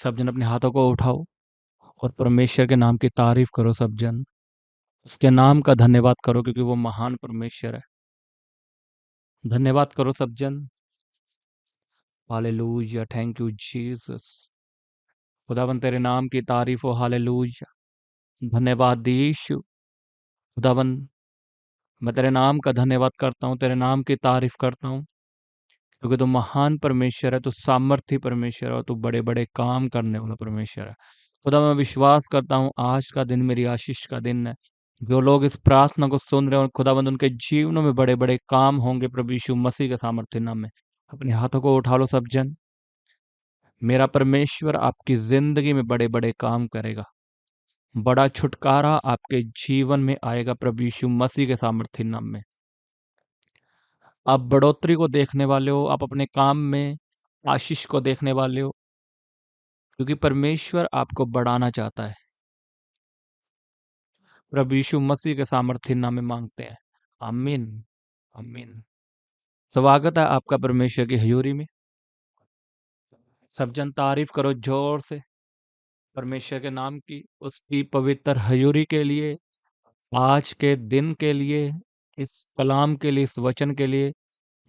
सब जन अपने हाथों को उठाओ और परमेश्वर के नाम की तारीफ करो। सब जन उसके नाम का धन्यवाद करो क्योंकि वो महान परमेश्वर है। धन्यवाद करो सब जन। Hallelujah, thank you Jesus. खुदावन तेरे नाम की तारीफ हो। हालेलुया, धन्यवाद यीशु। खुदावन मैं तेरे नाम का धन्यवाद करता हूँ, तेरे नाम की तारीफ करता हूँ क्योंकि तू महान परमेश्वर है, तू सामर्थी परमेश्वर है और तू बड़े बड़े काम करने वाला परमेश्वर है। खुदा मैं विश्वास करता हूँ आज का दिन मेरी आशीष का दिन है। जो लोग इस प्रार्थना को सुन रहे हैं और खुदावंद उनके जीवनों में बड़े बड़े काम होंगे प्रभु यीशु मसीह के सामर्थ्य नाम में। अपने हाथों को उठा लो सब जन। मेरा परमेश्वर आपकी जिंदगी में बड़े बड़े काम करेगा। बड़ा छुटकारा आपके जीवन में आएगा प्रभु यीशु मसीह के सामर्थ्य नाम में। आप बढ़ोतरी को देखने वाले हो, आप अपने काम में आशीष को देखने वाले हो क्योंकि परमेश्वर आपको बढ़ाना चाहता है। प्रभु यीशु मसीह के सामर्थ्य नाम में मांगते हैं। आमीन, आमीन। स्वागत है आपका परमेश्वर की हजूरी में। सब जन तारीफ करो जोर से परमेश्वर के नाम की, उसकी पवित्र हजूरी के लिए, आज के दिन के लिए, इस कलाम के लिए, इस वचन के लिए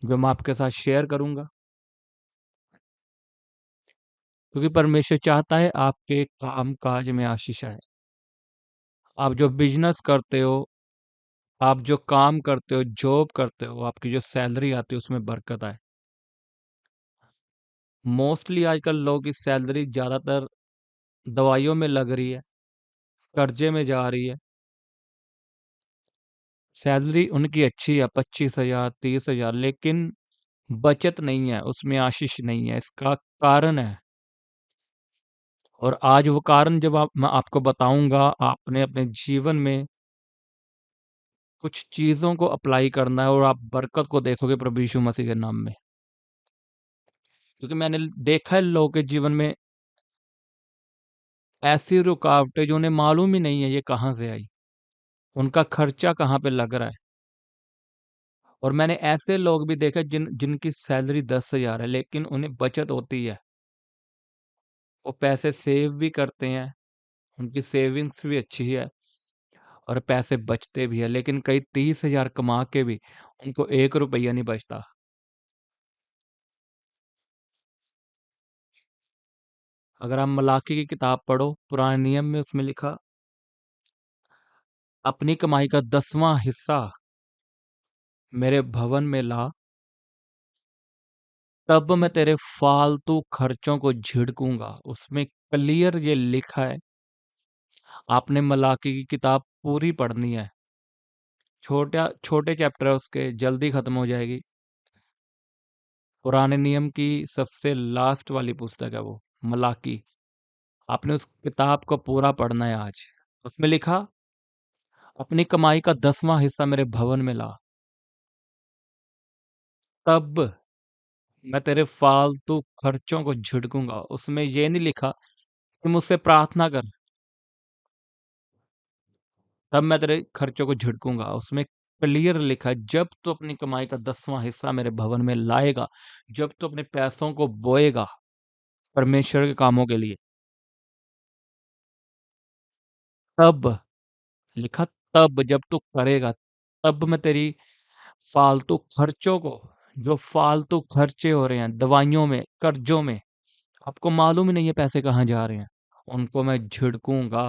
जो मैं आपके साथ शेयर करूंगा, क्योंकि परमेश्वर चाहता है आपके काम काज में आशीष आए। आप जो बिजनेस करते हो, आप जो काम करते हो, जॉब करते हो, आपकी जो सैलरी आती है उसमें बरकत आए। मोस्टली आजकल लोगों की सैलरी ज्यादातर दवाइयों में लग रही है, कर्जे में जा रही है। सैलरी उनकी अच्छी है, 25,000 30,000, लेकिन बचत नहीं है, उसमें आशीष नहीं है। इसका कारण है, और आज वो कारण जब मैं आपको बताऊंगा, आपने अपने जीवन में कुछ चीजों को अप्लाई करना है और आप बरकत को देखोगे प्रभु यीशु मसीह के नाम में। क्योंकि मैंने देखा है लोगों के जीवन में ऐसी रुकावटें जो उन्हें मालूम ही नहीं है ये कहाँ से आई, उनका खर्चा कहाँ पे लग रहा है। और मैंने ऐसे लोग भी देखे जिनकी सैलरी 10,000 है लेकिन उन्हें बचत होती है, वो पैसे सेव भी करते हैं, उनकी सेविंग्स भी अच्छी है और पैसे बचते भी है, लेकिन कई 30,000 कमा के भी उनको 1 रुपया नहीं बचता। अगर आप मलाकी की किताब पढ़ो पुराने नियम में, उसमें लिखा अपनी कमाई का 10वां हिस्सा मेरे भवन में ला, तब मैं तेरे फालतू खर्चों को झिड़कूंगा। उसमें क्लियर ये लिखा है, आपने मलाकी की किताब पूरी पढ़नी है। छोटा छोटे चैप्टर है उसके, जल्दी खत्म हो जाएगी। पुराने नियम की सबसे लास्ट वाली पुस्तक है वो, मलाकी। आपने उस किताब को पूरा पढ़ना है आज। उसमें लिखा अपनी कमाई का 10वां हिस्सा मेरे भवन में ला, तब मैं तेरे फालतू खर्चों को झिड़कूंगा। उसमें ये नहीं लिखा कि मुझसे प्रार्थना कर, तब मैं तेरे खर्चों को झिड़कूंगा। उसमें क्लियर लिखा है, जब तू अपनी कमाई का 10वां हिस्सा मेरे भवन में लाएगा, जब तू अपने पैसों को बोएगा परमेश्वर के कामों के लिए, तब लिखा, तब जब तू करेगा, तब मैं तेरी फालतू खर्चों को, जो फालतू खर्चे हो रहे हैं दवाइयों में, कर्जों में, आपको मालूम ही नहीं है पैसे कहाँ जा रहे हैं, उनको मैं झिड़कूंगा,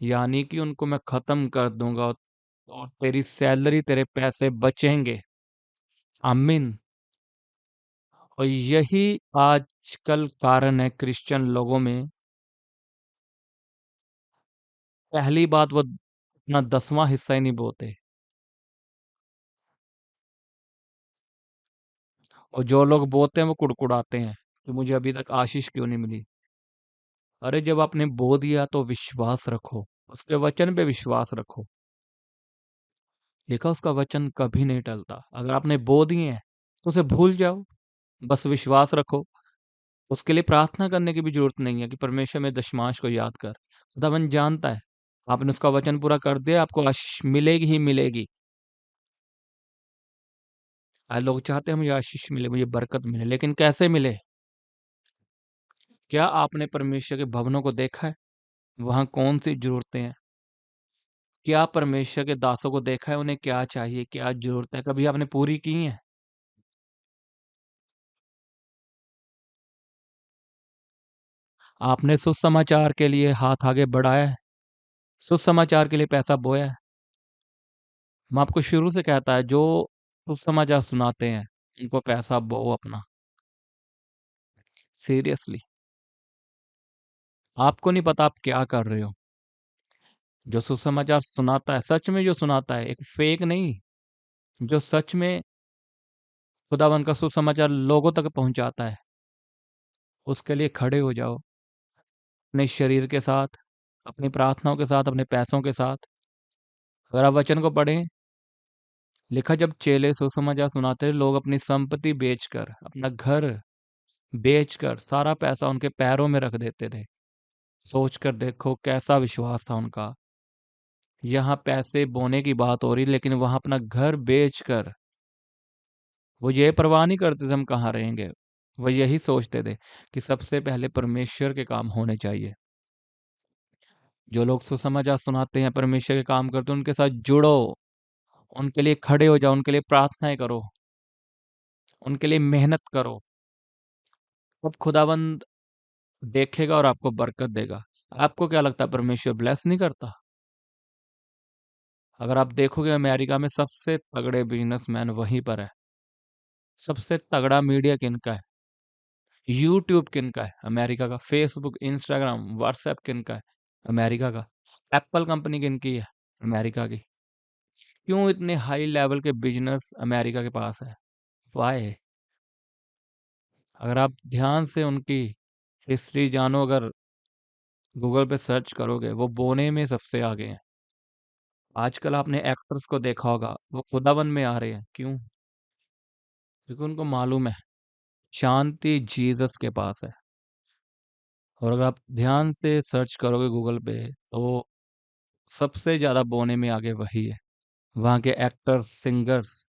यानी कि उनको मैं खत्म कर दूंगा और तेरी सैलरी, तेरे पैसे बचेंगे। आमीन। और यही आजकल कारण है क्रिश्चियन लोगों में। पहली बात, वो अपना 10वां हिस्सा ही नहीं बोते, और जो लोग बोते हैं वो कुड़कुड़ाते हैं कि मुझे अभी तक आशीष क्यों नहीं मिली। अरे जब आपने बो दिया तो विश्वास रखो, उसके वचन पे विश्वास रखो। लिखा उसका वचन कभी नहीं टलता। अगर आपने बो दिए हैं तो उसे भूल जाओ, बस विश्वास रखो। उसके लिए प्रार्थना करने की भी जरूरत नहीं है कि परमेश्वर में दशमांश को याद कर। खुदावन जानता है, आपने उसका वचन पूरा कर दिया, आपको आशीष मिलेगी ही मिलेगी। आज लोग चाहते हैं मुझे आशीष मिले, मुझे बरकत मिले, लेकिन कैसे मिले? क्या आपने परमेश्वर के भवनों को देखा है? वहाँ कौन-सी ज़रूरतें हैं? क्या परमेश्वर के दासों को देखा है, उन्हें क्या चाहिए, क्या ज़रूरत है, कभी आपने पूरी की हैं? आपने सुसमाचार के लिए हाथ आगे बढ़ाया है? सुसमाचार के लिए पैसा बोया है? मैं आपको शुरू से कहता है, जो सुसमाचार सुनाते हैं, उनको पैसा बो अपना। सीरियसली। आपको नहीं पता आप क्या कर रहे हो। जो सुसमाचार सुनाता है, सच में जो सुनाता है, एक फेक नहीं, जो सच में खुदावंद का सुसमाचार लोगों तक पहुंचाता है, उसके लिए खड़े हो जाओ। अपने शरीर के साथ, अपनी प्रार्थनाओं के साथ, अपने पैसों के साथ। अगर आप वचन को पढ़ें, लिखा जब चेले सुसमाचार सुनाते थे, लोग अपनी संपत्ति बेचकर, अपना घर बेचकर, सारा पैसा उनके पैरों में रख देते थे। सोच कर देखो कैसा विश्वास था उनका। यहाँ पैसे बोने की बात हो रही, लेकिन वहां अपना घर बेचकर वो ये परवाह नहीं करते थे हम कहाँ रहेंगे। वो यही सोचते थे कि सबसे पहले परमेश्वर के काम होने चाहिए। जो लोग सुसमाचार सुनाते हैं, परमेश्वर के काम करते हैं, उनके साथ जुड़ो, उनके लिए खड़े हो जाओ, उनके लिए प्रार्थनाएं करो, उनके लिए मेहनत करो। अब खुदावंद देखेगा और आपको बरकत देगा। आपको क्या लगता है परमेश्वर ब्लेस नहीं करता? अगर आप देखोगे अमेरिका में सबसे तगड़े बिजनेसमैन वहीं पर है। सबसे तगड़ा मीडिया किनका है? यूट्यूब किनका है? अमेरिका का। फेसबुक, इंस्टाग्राम, व्हाट्सएप किनका है? अमेरिका का। एप्पल कंपनी किनकी है? अमेरिका की। क्यों इतने हाई लेवल के बिजनेस अमेरिका के पास है? वाई? अगर आप ध्यान से उनकी हिस्ट्री जानो, अगर गूगल पे सर्च करोगे, वो बोने में सबसे आगे हैं। आजकल आपने एक्टर्स को देखा होगा, वो खुदावन में आ रहे हैं। क्यों? क्योंकि उनको मालूम है शांति जीसस के पास है। और अगर आप ध्यान से सर्च करोगे गूगल पे, तो सबसे ज्यादा बोने में आगे वही है। वहाँ के actors, singers,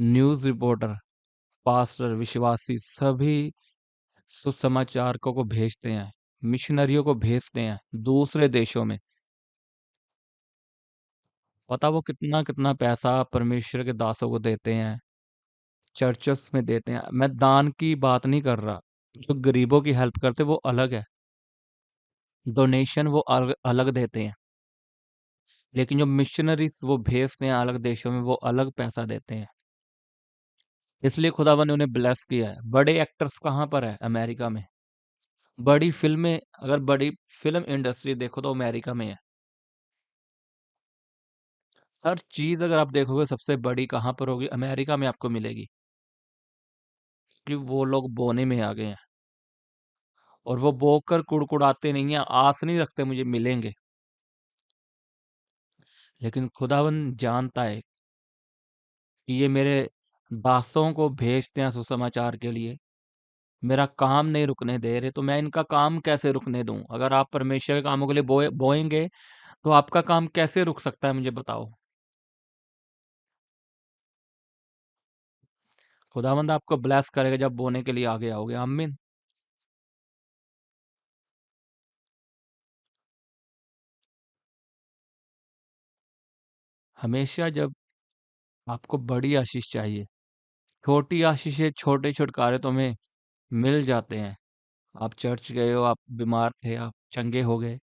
news reporter, pastor, विश्वासी सभी सुसमाचारकों को भेजते हैं, मिशनरियों को भेजते हैं दूसरे देशों में। पता वो कितना कितना पैसा परमेश्वर के दासों को देते हैं, चर्चेस में देते हैं। मैं दान की बात नहीं कर रहा। जो गरीबों की हेल्प करते वो अलग है, डोनेशन वो अलग अलग देते हैं। लेकिन जो मिशनरीज वो भेजते हैं अलग देशों में, वो अलग पैसा देते हैं। इसलिए खुदावन ने उन्हें ब्लेस किया है। बड़े एक्टर्स कहाँ पर है? अमेरिका में। बड़ी फिल्में, अगर बड़ी फिल्म इंडस्ट्री देखो तो अमेरिका में है। हर चीज अगर आप देखोगे सबसे बड़ी कहाँ पर होगी? अमेरिका में आपको मिलेगी। कि वो लोग बोने में आ गए हैं, और वो बोकर कुड़कुड़ाते नहीं है, आस नहीं रखते मुझे मिलेंगे। लेकिन खुदावन जानता है कि ये मेरे दासों को भेजते हैं सुसमाचार के लिए, मेरा काम नहीं रुकने दे रहे, तो मैं इनका काम कैसे रुकने दूं? अगर आप परमेश्वर के कामों के लिए बोएंगे, तो आपका काम कैसे रुक सकता है? मुझे बताओ। खुदावंद आपको ब्लेस करेगा जब बोने के लिए आगे आओगे। आमीन। हमेशा जब आपको बड़ी आशीष चाहिए, छोटी आशीषें, छोटे छुटकारे तुम्हें मिल जाते हैं। आप चर्च गए हो, आप बीमार थे, आप चंगे हो गए।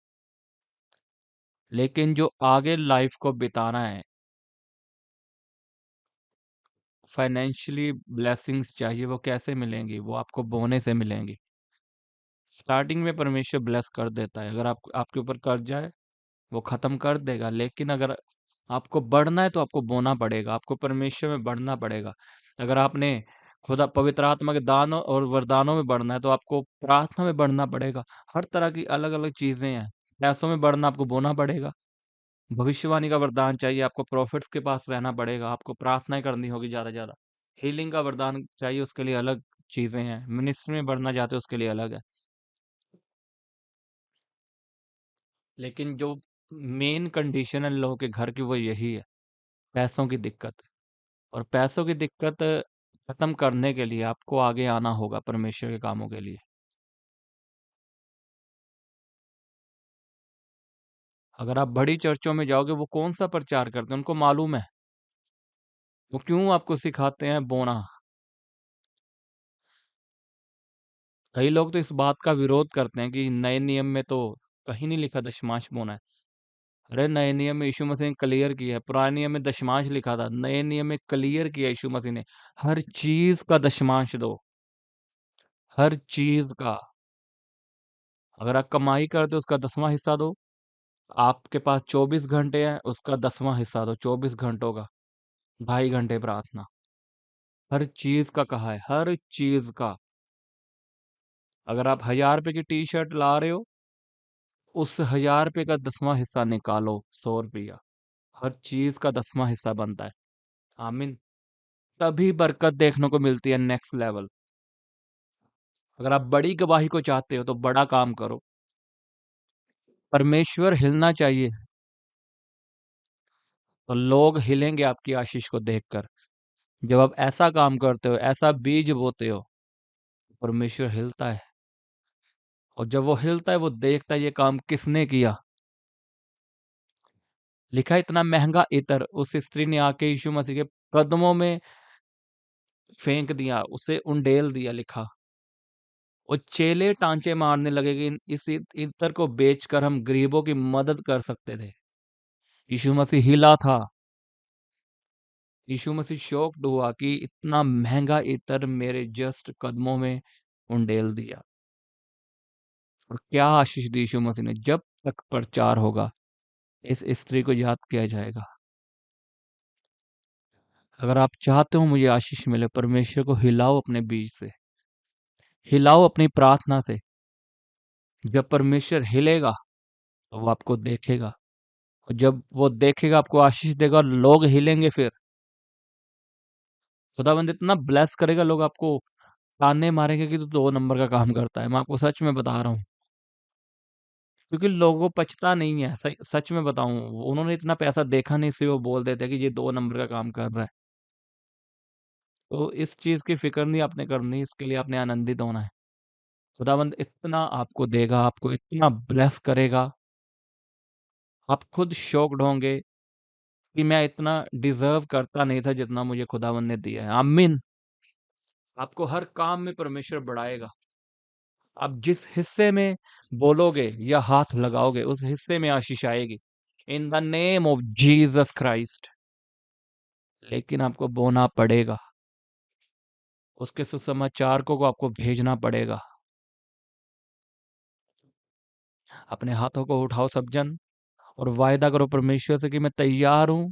लेकिन जो आगे लाइफ को बिताना है, फाइनेंशियली ब्लेसिंग्स चाहिए, वो कैसे मिलेंगी? वो आपको बोने से मिलेंगी। स्टार्टिंग में परमेश्वर ब्लेस कर देता है। अगर आप आपके ऊपर कर्ज जाए, वो खत्म कर देगा। लेकिन अगर आपको बढ़ना है, तो आपको बोना पड़ेगा, आपको परमेश्वर में बढ़ना पड़ेगा। अगर आपने खुदा पवित्र आत्मा के दानों और वरदानों में बढ़ना है, तो आपको प्रार्थना में बढ़ना पड़ेगा। हर तरह की अलग अलग चीजें हैं। पैसों में बढ़ना, आपको बोना पड़ेगा। भविष्यवाणी का वरदान चाहिए, आपको प्रॉफिट्स के पास रहना पड़ेगा, आपको प्रार्थनाएं करनी होगी ज्यादा ज्यादा। हीलिंग का वरदान चाहिए, उसके लिए अलग चीजें हैं। मिनिस्ट्री में बढ़ना चाहते हो, उसके लिए अलग है। लेकिन जो मेन कंडीशन है लोगों के घर की, वो यही है, पैसों की दिक्कत। और पैसों की दिक्कत खत्म करने के लिए आपको आगे आना होगा परमेश्वर के कामों के लिए। अगर आप बड़ी चर्चों में जाओगे, वो कौन सा प्रचार करते हैं, उनको मालूम है। वो क्यों आपको सिखाते हैं बोना। कई लोग तो इस बात का विरोध करते हैं कि नए नियम में तो कहीं नहीं लिखा दशमांश बोना है। अरे नए नियम में यीशु मसीह ने क्लियर किया है। पुराने नियम में दशमांश लिखा था, नए नियम में क्लियर किया यीशु मसीह ने, हर चीज का दशमांश दो, हर चीज का। अगर आप कमाई करते हो उसका 10वां हिस्सा दो। आपके पास 24 घंटे हैं, उसका 10वां हिस्सा दो, 24 घंटों का 2.5 घंटे प्रार्थना। हर चीज का कहा है, हर चीज का। अगर आप 1000 रुपए की टी शर्ट ला रहे हो, उस 1000 रुपए का 10वां हिस्सा निकालो, 100 रुपया। हर चीज का 10वां हिस्सा बनता है। आमीन। तभी बरकत देखने को मिलती है, नेक्स्ट लेवल। अगर आप बड़ी गवाही को चाहते हो तो बड़ा काम करो। परमेश्वर हिलना चाहिए, तो लोग हिलेंगे आपकी आशीष को देखकर। जब आप ऐसा काम करते हो, ऐसा बीज बोते हो, परमेश्वर हिलता है। और जब वो हिलता है, वो देखता है ये काम किसने किया। लिखा है, इतना महंगा इत्र उस स्त्री ने आके यीशु मसीह के कदमों में फेंक दिया, उसे उंडेल दिया। लिखा, और चेले टांचे मारने लगे कि इस इत्र को बेचकर हम गरीबों की मदद कर सकते थे। यीशु मसीह हिला था। यीशु मसीह शॉक्ड हुआ कि इतना महंगा इत्र मेरे जस्ट कदमों में उंडेल दिया। और क्या आशीष दी यीशु मसीह ने। जब तक प्रचार होगा, इस स्त्री को याद किया जाएगा। अगर आप चाहते हो मुझे आशीष मिले, परमेश्वर को हिलाओ अपने बीज से, हिलाओ अपनी प्रार्थना से। जब परमेश्वर हिलेगा, तो वो आपको देखेगा, और जब वो देखेगा आपको आशीष देगा, और लोग हिलेंगे। फिर खुदाबंद इतना ब्लेस करेगा, लोग आपको ताने मारेंगे कि तू 2 नंबर का काम करता है। मैं आपको सच में बता रहा हूँ, क्योंकि लोगों को पचता नहीं है। सच में बताऊं, उन्होंने इतना पैसा देखा नहीं, इसलिए वो बोल देते हैं कि ये 2 नंबर का काम कर रहा है। तो इस चीज की फिक्र नहीं आपने करनी, इसके लिए आपने आनंदित होना है। खुदाबंद इतना आपको देगा, आपको इतना ब्लेस करेगा, आप खुद शॉक्ड होंगे कि मैं इतना डिजर्व करता नहीं था जितना मुझे खुदाबंद ने दिया है। आमीन। आपको हर काम में परमेश्वर बढ़ाएगा। आप जिस हिस्से में बोलोगे या हाथ लगाओगे, उस हिस्से में आशीष आएगी, in the name of Jesus Christ. लेकिन आपको बोना पड़ेगा, उसके सुसमाचार को आपको भेजना पड़ेगा। अपने हाथों को उठाओ सब जन, और वायदा करो परमेश्वर से कि मैं तैयार हूं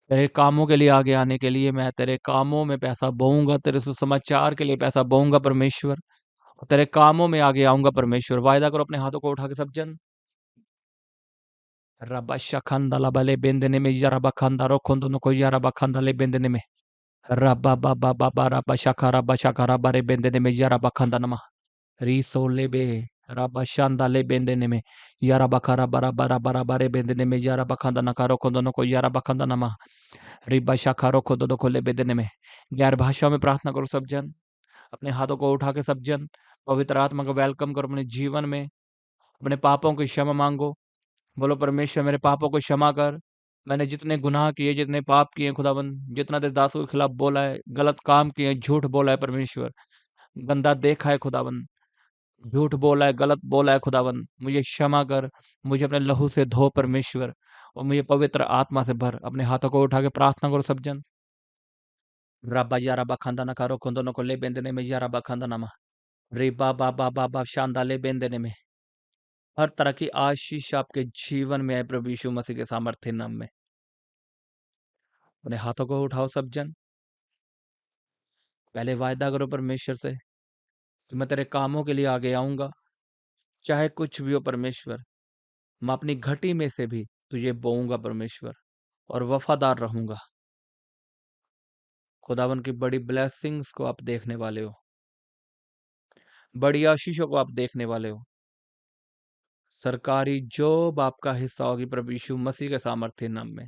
तेरे कामों के लिए आगे आने के लिए। मैं तेरे कामों में पैसा बोऊंगा, तेरे सुसमाचार के लिए पैसा बोऊंगा परमेश्वर, और तेरे कामों में आगे आऊंगा परमेश्वर। वायदा करो अपने हाथों को उठा के सब जन। रबा शखंदा लबले बेंदने में या रबा खंदा रो खोंदो नको या रबा खंदा ले बेंदने में रबा बाबा बाबा रबा शखा रबा रे बेंदने में या रबा खंदा नमा रीसो लेबे रबा शांदा ले बेंदने में या रबा खरा बरा बरा बरा बारे बेंदने में या रबा खंदा नका रो खोंदो नको या रबा खंदा नमा रिबा शखा रो खोंदो नको ले बेंदने में। गैर भाषा में प्रार्थना करो सब जन। अपने हाथों को उठा के सब जन पवित्र आत्मा को वेलकम करो अपने जीवन में। अपने पापों की क्षमा मांगो। बोलो, परमेश्वर मेरे पापों को क्षमा कर। मैंने जितने गुनाह किए, जितने पाप किए खुदाबंद, जितना तेरे दासों के खिलाफ बोला है, गलत काम किए, झूठ बोला है परमेश्वर, गंदा देखा है खुदाबंद, झूठ बोला है, गलत बोला है खुदाबंद, मुझे क्षमा कर। मुझे अपने लहू से धो परमेश्वर, और मुझे पवित्र आत्मा से भर। अपने हाथों को उठा के प्रार्थना करो सब जन। रब्बा या रब्बा खंदा ना करो खुंदो नको ले बेंदने में या रब्बा खंदा नमा रे बाबा बाबा बाबा शांदा ले बेंदने में। हर तरह की आशीष आपके जीवन में है प्रभु यीशु मसीह के सामर्थ्य नाम में। अपने हाथों को उठाओ सब जन। पहले वायदा करो परमेश्वर से कि मैं तेरे कामों के लिए आगे आऊंगा, चाहे कुछ भी हो परमेश्वर। मैं अपनी घटी में से भी तुझे बोऊंगा परमेश्वर, और वफादार रहूंगा। खुदावन की बड़ी ब्लेसिंग्स को आप देखने वाले हो, बड़ी आशीषों को आप देखने वाले हो। सरकारी जॉब आपका हिस्सा होगी प्रभु यीशु मसीह के सामर्थ्य नाम में।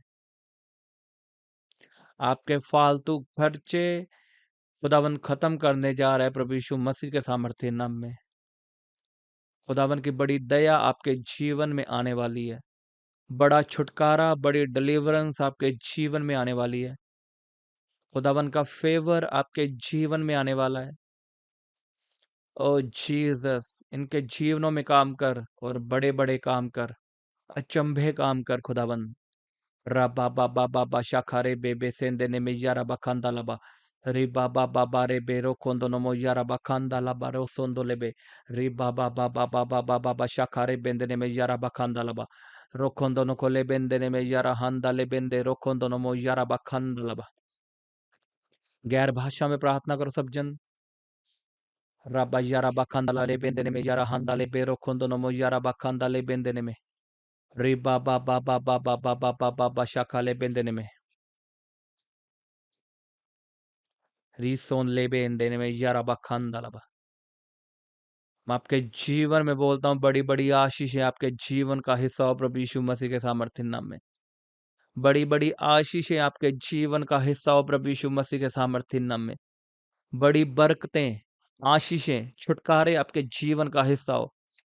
आपके फालतू खर्चे खुदावन खत्म करने जा रहा है प्रभु यीशु मसीह के सामर्थ्य नाम में। खुदावन की बड़ी दया आपके जीवन में आने वाली है। बड़ा छुटकारा, बड़ी डिलीवरेंस आपके जीवन में आने वाली है। खुदावन का फेवर आपके जीवन में आने वाला है। ओ जीसस, इनके जीवनों में काम कर और बड़े बड़े काम कर, अचंभे काम कर खुदावन। रबा बाबा बाबा शाखारे बेबे सेंदे ने में यारा बखांदा लबा री बाबा बाबा रे बेरो कोंदो नमो यारा बखांदा लबा रो सोंदो लेबे री बाबा बाबा बाबा बाबा शाखारे बेंदे ने में यारा बखांदा लबा रो कोंदो नो कोले बेंदे ने में यारा हांदा ले बेंदे रो कोंदो नमो यारा बखांदा लबा। गैर भाषा में प्रार्थना करो सब जन। रबा यारा बखांदा ला ले बेंदे ने में यारा हांदा ले बेरो कोंदो नमो यारा बखांदा ले बेंदे ने में री बाबा बाबा बाबा बाबा बाबा शाखा ले बेंदे ने में रीसोन लेबे इन देने में यारा बखांदा लबा। मैं आपके जीवन में बोलता हूँ बड़ी बड़ी आशीष है आपके जीवन का हिस्सा हो प्रभु यीशु मसीह के सामर्थ्य नाम में। बड़ी बड़ी आशीष है आपके जीवन का हिस्सा हो प्रभु यीशु मसीह के सामर्थ्य नाम में। बड़ी बरकतें, आशीषें, छुटकारे आपके जीवन का हिस्सा हो।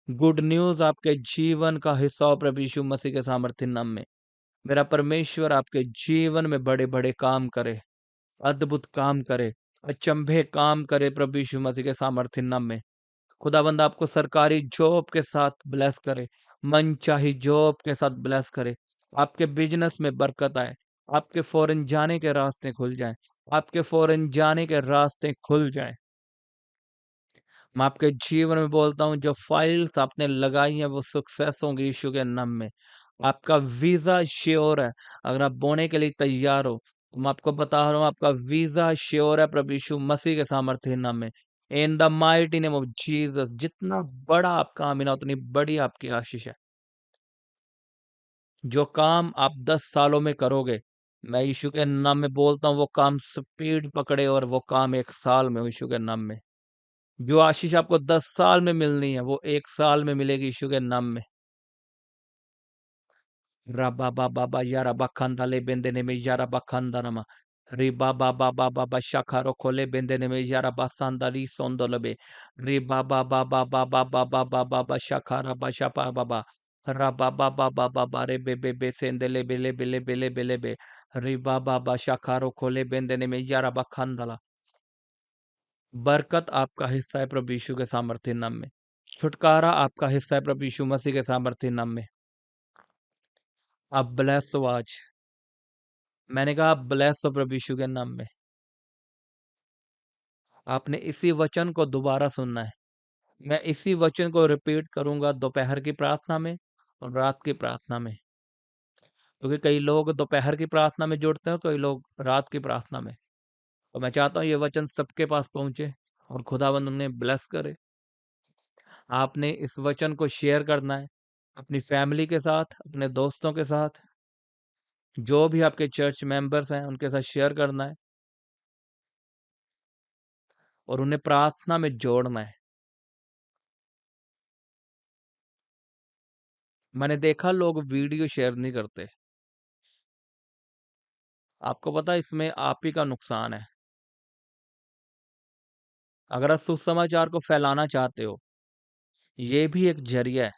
गुड न्यूज आपके जीवन का हिस्सा हो प्रभु यीशु मसीह के सामर्थ्य नाम में। मेरा परमेश्वर आपके जीवन में बड़े बड़े काम करे, अद्भुत काम करे, अचंभे काम करे प्रभु यीशु मसीह के सामर्थ्य नाम में। खुदाबंद आपको सरकारी जॉब के साथ ब्लेस करे, मनचाही जॉब के साथ ब्लेस करे, आपके बिजनेस में बरकत आए, आपके फॉरेन जाने के रास्ते खुल जाएं, आपके फॉरेन जाने के रास्ते खुल जाएं। मैं आपके जीवन में बोलता हूँ जो फाइल्स आपने लगाई हैं वो सक्सेस होंगी यीशु के नाम में। आपका वीजा श्योर है। अगर आप बोने के लिए तैयार हो तो मैं आपको बता रहा हूँ आपका वीजा श्योर है प्रभु यीशु मसीह के सामर्थ्य नाम में। In the mighty name of Jesus. जितना बड़ा आपका आमीना उतनी बड़ी आपकी आशीष है। जो काम आप 10 सालों में करोगे, मैं यीशु के नाम में बोलता हूँ वो काम स्पीड पकड़े और वो काम 1 साल में हो यीशु के नाम में। जो आशीष आपको 10 साल में मिलनी है वो 1 साल में मिलेगी यीशु के नाम में। Rabba baba ba yara bakanda le bendene me yara bakanda nama. Riba baba baba ba shakaro kole bendene me yara basanda li sondolobe. Riba baba baba baba baba baba shakara ba shapa baba. Rabba baba baba ba re be be sendele bele bele bele bele be. Riba baba shakaro kole bendene में यारा बखंडला। बरकत आपका हिस्सा है प्रभु यीशु के सामर्थ्य नाम में। छुटकारा आपका हिस्सा है प्रभु यीशु मसीह के सामर्थ्य नाम में। आप ब्लेस हो आज। मैंने कहा आप ब्लेस हो प्रभु यीशु के नाम में। आपने इसी वचन को दोबारा सुनना है। मैं इसी वचन को रिपीट करूंगा दोपहर की प्रार्थना में और रात की प्रार्थना में, क्योंकि कई लोग दोपहर की प्रार्थना में जुड़ते हैं, कई लोग रात की प्रार्थना में। तो मैं चाहता हूँ ये वचन सबके पास पहुंचे और खुदावंद उन्हें ब्लेस करे। आपने इस वचन को शेयर करना है अपनी फैमिली के साथ, अपने दोस्तों के साथ, जो भी आपके चर्च मेंबर्स हैं उनके साथ शेयर करना है और उन्हें प्रार्थना में जोड़ना है। मैंने देखा लोग वीडियो शेयर नहीं करते। आपको पता है इसमें आप ही का नुकसान है। अगर आप सुसमाचार को फैलाना चाहते हो, ये भी एक जरिया है।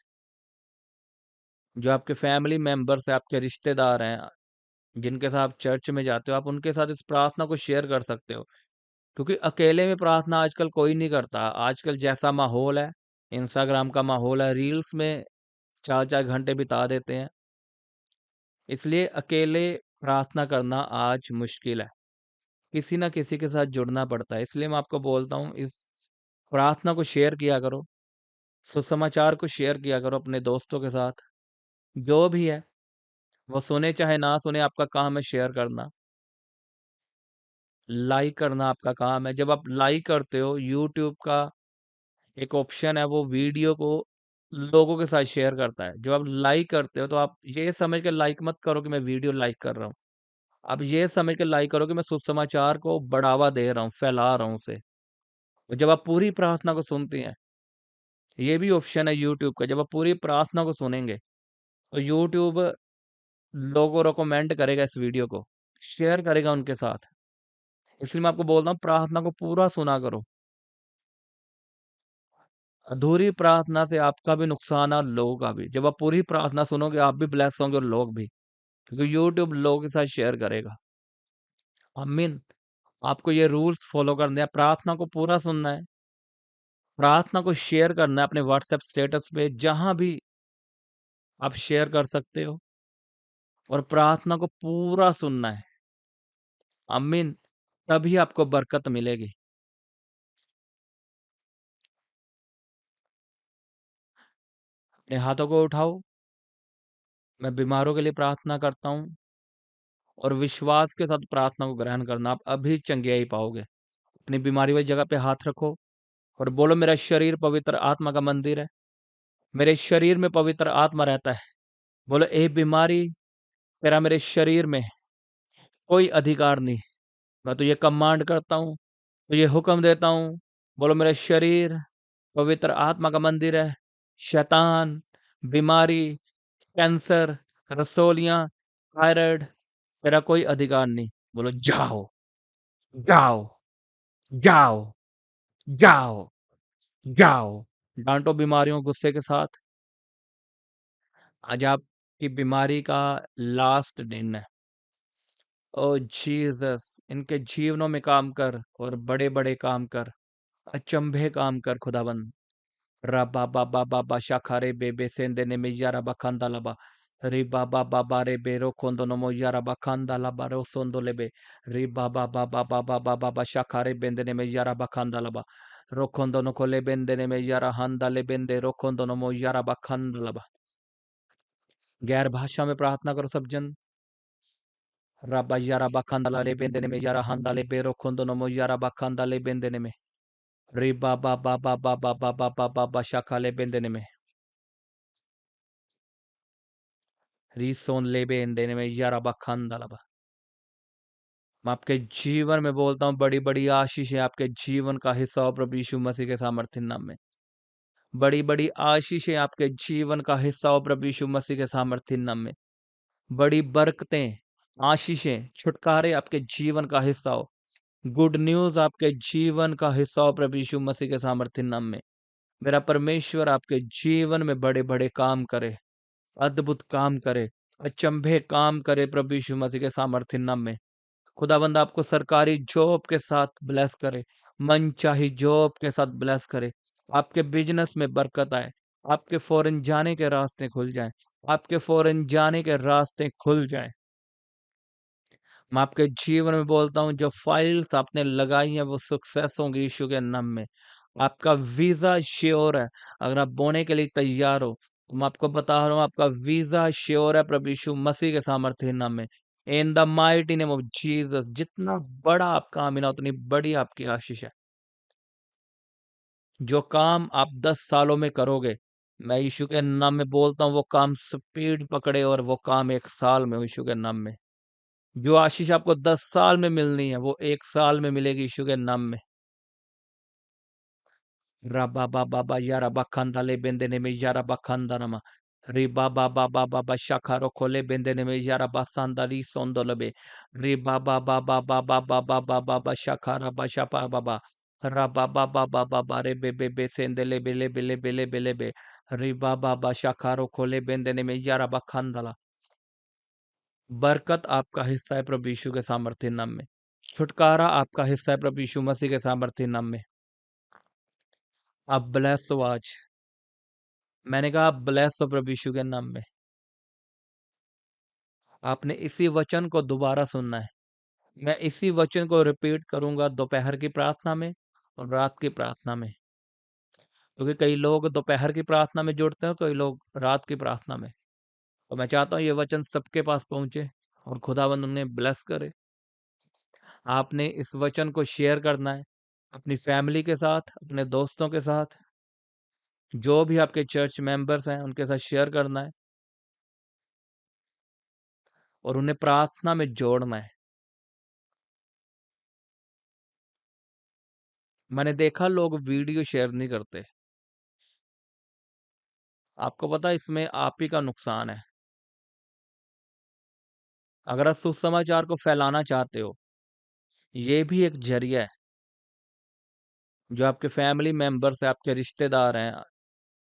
जो आपके फैमिली मेंबर्स है, आपके रिश्तेदार हैं, जिनके साथ आप चर्च में जाते हो, आप उनके साथ इस प्रार्थना को शेयर कर सकते हो। क्योंकि अकेले में प्रार्थना आजकल कोई नहीं करता। आजकल जैसा माहौल है, इंस्टाग्राम का माहौल है, रील्स में 4-4 घंटे बिता देते हैं। इसलिए अकेले प्रार्थना करना आज मुश्किल है। किसी ना किसी के साथ जुड़ना पड़ता है। इसलिए मैं आपको बोलता हूँ इस प्रार्थना को शेयर किया करो, सुसमाचार को शेयर किया करो अपने दोस्तों के साथ। जो भी है वो सुने चाहे ना सुने, आपका काम है शेयर करना, लाइक करना आपका काम है। जब आप लाइक करते हो, यूट्यूब का एक ऑप्शन है वो वीडियो को लोगों के साथ शेयर करता है। जब आप लाइक करते हो तो आप ये समझ के लाइक मत करो कि मैं वीडियो लाइक कर रहा हूँ। आप ये समझ के लाइक करो कि मैं सुसमाचार को बढ़ावा दे रहा हूँ, फैला रहा हूँ उसे। और जब आप पूरी प्रार्थना को सुनते हैं, ये भी ऑप्शन है यूट्यूब का, जब आप पूरी प्रार्थना को सुनेंगे तो यूट्यूब लोगों रिकमेंड करेगा इस वीडियो को, शेयर करेगा उनके साथ। इसलिए मैं आपको बोल रहा हूँ प्रार्थना को पूरा सुना करो। अधूरी प्रार्थना से आपका भी नुकसान है और लोगों का भी। जब आप पूरी प्रार्थना सुनोगे आप भी ब्लेस होंगे और लोग भी, क्योंकि यूट्यूब लोगों के साथ शेयर करेगा। आमीन। आपको ये रूल्स फॉलो करने हैं, प्रार्थना को पूरा सुनना है, प्रार्थना को शेयर करना है अपने व्हाट्सएप स्टेटस पे, जहां भी आप शेयर कर सकते हो, और प्रार्थना को पूरा सुनना है। आमीन। तभी आपको बरकत मिलेगी। अपने हाथों को उठाओ। मैं बीमारों के लिए प्रार्थना करता हूँ, और विश्वास के साथ प्रार्थना को ग्रहण करना, आप अभी चंगियाई पाओगे। अपनी बीमारी वाली जगह पे हाथ रखो और बोलो, मेरा शरीर पवित्र आत्मा का मंदिर है, मेरे शरीर में पवित्र आत्मा रहता है। बोलो, ए बीमारी, तेरा मेरे शरीर में कोई अधिकार नहीं। मैं तो ये कमांड करता हूँ, तो ये हुक्म देता हूँ। बोलो, मेरा शरीर पवित्र आत्मा का मंदिर है। शैतान, बीमारी, कैंसर, रसोलियां, थायराइड, तेरा कोई अधिकार नहीं। बोलो, जाओ, जाओ, जाओ, जाओ, जाओ। डांटो बीमारियों को गुस्से के साथ। आज आपकी बीमारी का लास्ट दिन है। ओ जीसस, इनके जीवनों में काम कर और बड़े बड़े काम कर, अचंभे काम कर खुदावन। रबा बाबा बाबा शाखारे बेबे सेंदे ने में यारा बखांदा लबा। री बाबा बाबा रे बेरो कोंदो नमो यारा बखांदा लबा रो सोंदो लेबे। री बाबा बाबा बाबा बाबा शाखारे बेंदे ने में यारा बखांदा लबा। रोखोंदो नो कोले बेंदे ने में यारा हंदा ले बेंदे रोखोंदो नमो यारा बखांदा लबा। गैर भाषा में प्रार्थना करो सब जन। रबा यारा बखांदा ले बेंदे ने में यारा हंदा ले बेरो खोंदो नमो यारा बखांदा ले बेंदे ने में। री बाबा बाबा बाबा बाबा बाबा शाखा ले बेंदे ने में। रीसोन लेबेन देने में यारा बखांदा लबा। मैं आपके जीवन में बोलता हूँ, बड़ी बड़ी आशीष है आपके जीवन का हिस्सा हो प्रभु यीशु मसीह के सामर्थ्य नाम में। बड़ी बड़ी आशीष है आपके जीवन का हिस्सा हो प्रभु यीशु मसीह के सामर्थ्य नाम में। बड़ी बरकतें, आशीषें, छुटकारे आपके जीवन का हिस्सा हो। गुड न्यूज आपके जीवन का हिस्सा हो प्रभु यीशु मसीह के सामर्थ्य नाम में। मेरा परमेश्वर आपके जीवन में बड़े बड़े काम करे, अद्भुत काम करे, अचंभे काम करे प्रभु यीशु मसीह के सामर्थ्य नाम में। खुदाबंद आपको सरकारी जॉब के साथ ब्लेस करे, मनचाही जॉब के साथ ब्लेस करे, आपके बिजनेस में बरकत आए, आपके फॉरेन जाने के रास्ते खुल जाएं, आपके फॉरेन जाने के रास्ते खुल जाएं। मैं आपके जीवन में बोलता हूँ, जो फाइल्स आपने लगाई हैं वो सक्सेस होंगी यीशु के नाम में। आपका वीजा श्योर है। अगर आप बोने के लिए तैयार हो, तो मैं आपको बता रहा हूँ, आपका वीजा श्योर है प्रभु यीशु मसीह के सामर्थ्य नाम में। In the mighty name of Jesus. जितना बड़ा आप काम है ना, उतनी बड़ी आपकी आशीष है। जो काम आप 10 सालों में करोगे, मैं यीशु के नाम में बोलता हूँ, वो काम स्पीड पकड़े और वो काम 1 साल में हो यीशु के नाम में। जो आशीष आपको 10 साल में मिलनी है, वो 1 साल में मिलेगी यीशु के नाम में। Rabba baba ba yara bakanda le bende ne me yara bakanda nama. Riba baba baba ba shakaro kole bende ne me yara basanda li sondolebe. Riba baba baba baba baba baba shakara ba shapa baba. Rabba baba baba ba re be be sende le be le be le be le be le be. Riba baba shakaro kole bende ne me yara bakandala. बरकत आपका हिस्सा है प्रभु यीशु के सामर्थ्य नाम में। छुटकारा आपका हिस्सा है प्रभु यीशु मसीह के सामर्थ्य नाम में। आप ब्लेस हो आज। मैंने कहा आप ब्लेस हो प्रभु यीशु के नाम में। आपने इसी वचन को दोबारा सुनना है। मैं इसी वचन को रिपीट करूंगा दोपहर की प्रार्थना में और रात की प्रार्थना में, क्योंकि कई लोग दोपहर की प्रार्थना में जुड़ते हैं, कई लोग रात की प्रार्थना में। तो मैं चाहता हूँ ये वचन सबके पास पहुंचे और खुदावंद उन्हें ब्लेस करे। आपने इस वचन को शेयर करना है अपनी फैमिली के साथ, अपने दोस्तों के साथ, जो भी आपके चर्च मेंबर्स हैं उनके साथ शेयर करना है और उन्हें प्रार्थना में जोड़ना है। मैंने देखा लोग वीडियो शेयर नहीं करते। आपको पता है इसमें आप ही का नुकसान है। अगर आप सुसमाचार को फैलाना चाहते हो, ये भी एक जरिया है। जो आपके फैमिली मेंबर्स है, आपके रिश्तेदार हैं,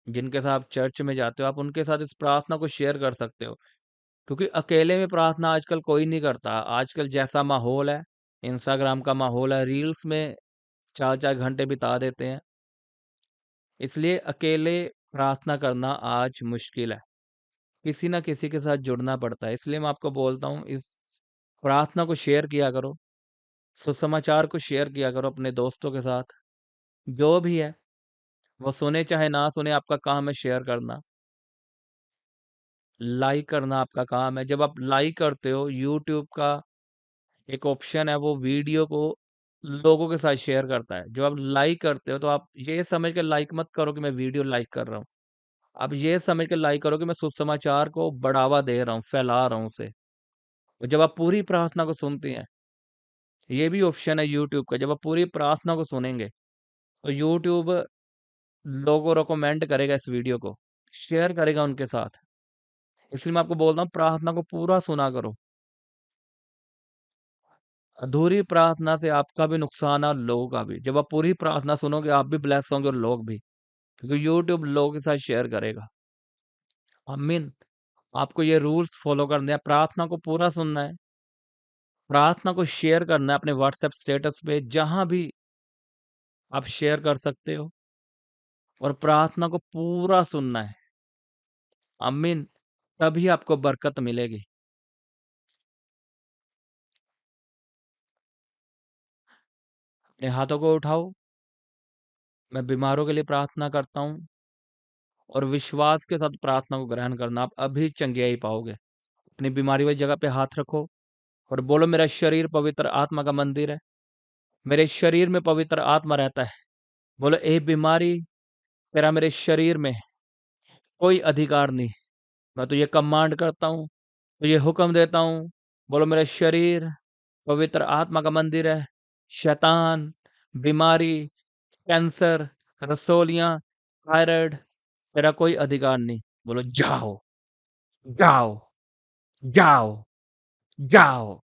जिनके साथ आप चर्च में जाते हो, आप उनके साथ इस प्रार्थना को शेयर कर सकते हो। क्योंकि अकेले में प्रार्थना आजकल कोई नहीं करता। आजकल जैसा माहौल है, इंस्टाग्राम का माहौल है, रील्स में 4-4 घंटे बिता देते हैं। इसलिए अकेले प्रार्थना करना आज मुश्किल है। किसी ना किसी के साथ जुड़ना पड़ता है। इसलिए मैं आपको बोलता हूँ, इस प्रार्थना को शेयर किया करो, सुसमाचार को शेयर किया करो अपने दोस्तों के साथ। जो भी है, वो सुने चाहे ना सुने, आपका काम है शेयर करना, लाइक करना आपका काम है। जब आप लाइक करते हो, यूट्यूब का एक ऑप्शन है, वो वीडियो को लोगों के साथ शेयर करता है। जब आप लाइक करते हो, तो आप ये समझ के लाइक मत करो कि मैं वीडियो लाइक कर रहा हूँ। आप ये समझ के लाइक करो कि मैं सुसमाचार को बढ़ावा दे रहा हूँ, फैला रहा हूँ उसे। और जब आप पूरी प्रार्थना को सुनते हैं, ये भी ऑप्शन है यूट्यूब का, जब आप पूरी प्रार्थना को सुनेंगे, तो यूट्यूब लोगों को रिकमेंड करेगा इस वीडियो को, शेयर करेगा उनके साथ। इसलिए मैं आपको बोलता हूँ, प्रार्थना को पूरा सुना करो। अधूरी प्रार्थना से आपका भी नुकसान है और लोगों का भी। जब आप पूरी प्रार्थना सुनोगे, आप भी ब्लेस होंगे और लोग भी, क्योंकि यूट्यूब लोगों के साथ शेयर करेगा। आमीन। आपको ये रूल्स फॉलो करने हैं, प्रार्थना को पूरा सुनना है, प्रार्थना को शेयर करना है अपने व्हाट्सएप स्टेटस पे, जहां भी आप शेयर कर सकते हो, और प्रार्थना को पूरा सुनना है। आमीन। तभी आपको बरकत मिलेगी। अपने हाथों को उठाओ। मैं बीमारों के लिए प्रार्थना करता हूँ, और विश्वास के साथ प्रार्थना को ग्रहण करना, आप अभी चंगियाई पाओगे। अपनी बीमारी वाली जगह पे हाथ रखो और बोलो, मेरा शरीर पवित्र आत्मा का मंदिर है, मेरे शरीर में पवित्र आत्मा रहता है। बोलो, ए बीमारी, तेरा मेरे शरीर में कोई अधिकार नहीं। मैं तो ये कमांड करता हूँ, तो ये हुक्म देता हूँ। बोलो, मेरा शरीर पवित्र आत्मा का मंदिर है। शैतान, बीमारी, कैंसर, रसोलियां, थायराइड, तेरा कोई अधिकार नहीं। बोलो, जाओ, जाओ, जाओ, जाओ,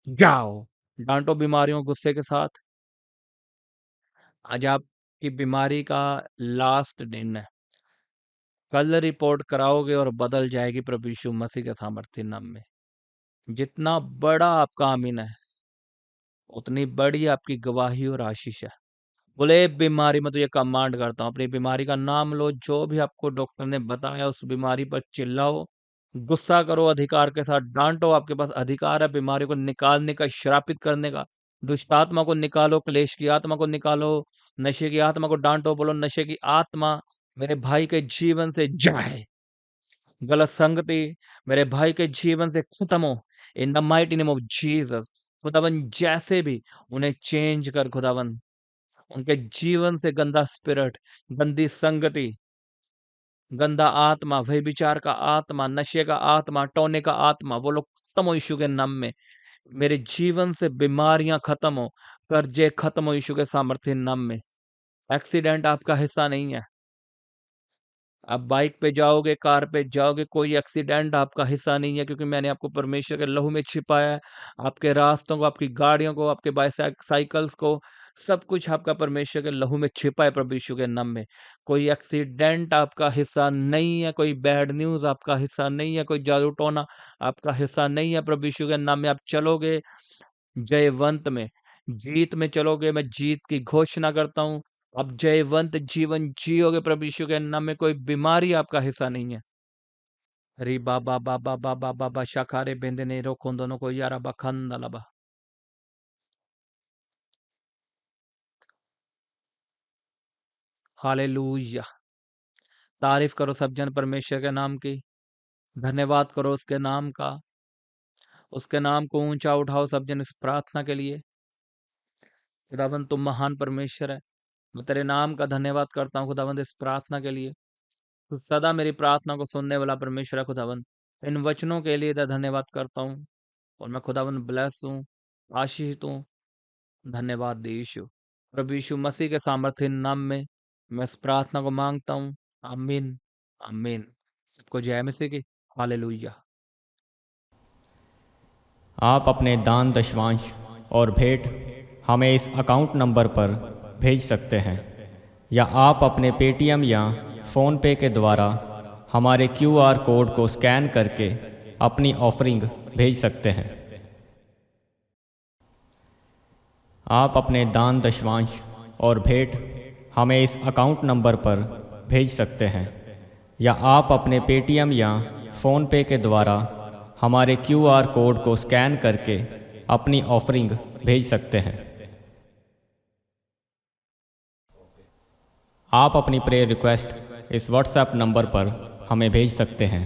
जाओ। डांटो बीमारियों को गुस्से के साथ। आज आपकी बीमारी का लास्ट दिन है। कल रिपोर्ट कराओगे और बदल जाएगी प्रभु यीशु मसीह के सामर्थ्य नाम में। जितना बड़ा आपका आमीन है, उतनी बड़ी आपकी गवाही और आशीष है। बोले, बीमारी में तो ये कमांड करता हूँ, अपनी बीमारी का नाम लो, जो भी आपको डॉक्टर ने बताया उस बीमारी पर चिल्लाओ, गुस्सा करो, अधिकार के साथ डांटो। आपके पास अधिकार है बीमारी को निकालने का, श्रापित करने का। दुष्ट आत्मा को निकालो, क्लेश की आत्मा को निकालो, नशे की आत्मा को डांटो। बोलो, नशे की आत्मा मेरे भाई के जीवन से जाए। गलत संगति मेरे भाई के जीवन से खत्म हो, in the mighty name of Jesus. खुदावन, जैसे भी उन्हें चेंज कर खुदावन, उनके जीवन से गंदा स्पिरिट, गंदी संगति, गंदा आत्मा, व्यभिचार का आत्मा, नशे का आत्मा, टोने का आत्मा, वो लोग खत्म हो यीशु के नाम में। मेरे जीवन से बीमारियां खत्म हो, कर्जे खत्म हो यीशु के सामर्थ्य नाम में। एक्सीडेंट आपका हिस्सा नहीं है। आप बाइक पे जाओगे, कार पे जाओगे, कोई एक्सीडेंट आपका हिस्सा नहीं है, क्योंकि मैंने आपको परमेश्वर के लहू में छिपाया है। आपके रास्तों को, आपकी गाड़ियों को, आपके बाइसाइकल्स को, सब कुछ आपका परमेश्वर के लहू में छिपा है प्रभु यीशु के नाम में। कोई एक्सीडेंट आपका हिस्सा नहीं है, कोई बैड न्यूज आपका हिस्सा नहीं है, कोई जादू टोना आपका हिस्सा नहीं है। प्रभु यीशु के नाम में आप चलोगे जयवंत में, जीत में चलोगे। मैं जीत की घोषणा करता हूँ। अब जयवंत जीवन जियोगे प्रभु यीशु के नाम में। कोई बीमारी आपका हिस्सा नहीं है। री बाबा बाबा बाबा बाबा शाखारे बेंदने रो दोनों को यारा बखंदा लबा। हालेलुया। तारीफ करो सब जन परमेश्वर के नाम की। धन्यवाद करो उसके नाम का। उसके नाम को ऊंचा उठाओ सब जन इस प्रार्थना के लिए। खुदावन, तुम महान परमेश्वर है। मैं तेरे नाम का धन्यवाद करता हूँ खुदावन इस प्रार्थना के लिए। तो सदा मेरी प्रार्थना को सुनने वाला परमेश्वर है खुदावन। इन वचनों के लिए धन्यवाद करता हूँ, और मैं खुदावन ब्लेस हूँ, आशीषित हूँ। धन्यवाद दे यीशु। प्रभु यीशु मसीह के सामर्थ्य नाम में मैं इस प्रार्थना को मांगता हूँ। आमीन, आमीन। सबको जय मसीह की। हालेलुया। आप अपने दान दशवांश और भेंट हमें इस अकाउंट नंबर पर भेज सकते हैं, या आप अपने पेटीएम या फ़ोनपे के द्वारा हमारे QR कोड को स्कैन करके अपनी ऑफरिंग भेज सकते हैं। आप अपने दान दशवांश और भेंट हमें इस अकाउंट नंबर पर भेज सकते हैं, या आप अपने पेटीएम या फ़ोनपे के द्वारा हमारे QR कोड को स्कैन करके अपनी ऑफरिंग भेज सकते हैं। आप अपनी प्रेयर रिक्वेस्ट इस व्हाट्सएप नंबर पर हमें भेज सकते हैं।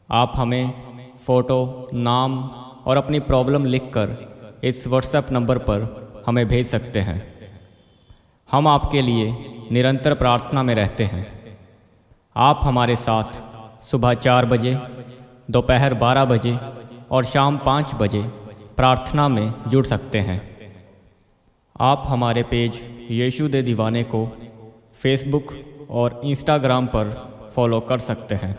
आप हमें फ़ोटो, नाम और अपनी प्रॉब्लम लिखकर इस व्हाट्सएप नंबर पर हमें भेज सकते हैं। हम आपके लिए निरंतर प्रार्थना में रहते हैं। आप हमारे साथ सुबह 4 बजे, दोपहर 12 बजे और शाम 5 बजे प्रार्थना में जुड़ सकते हैं। आप हमारे पेज यीशु दे दीवाने को फेसबुक और इंस्टाग्राम पर फॉलो कर सकते हैं।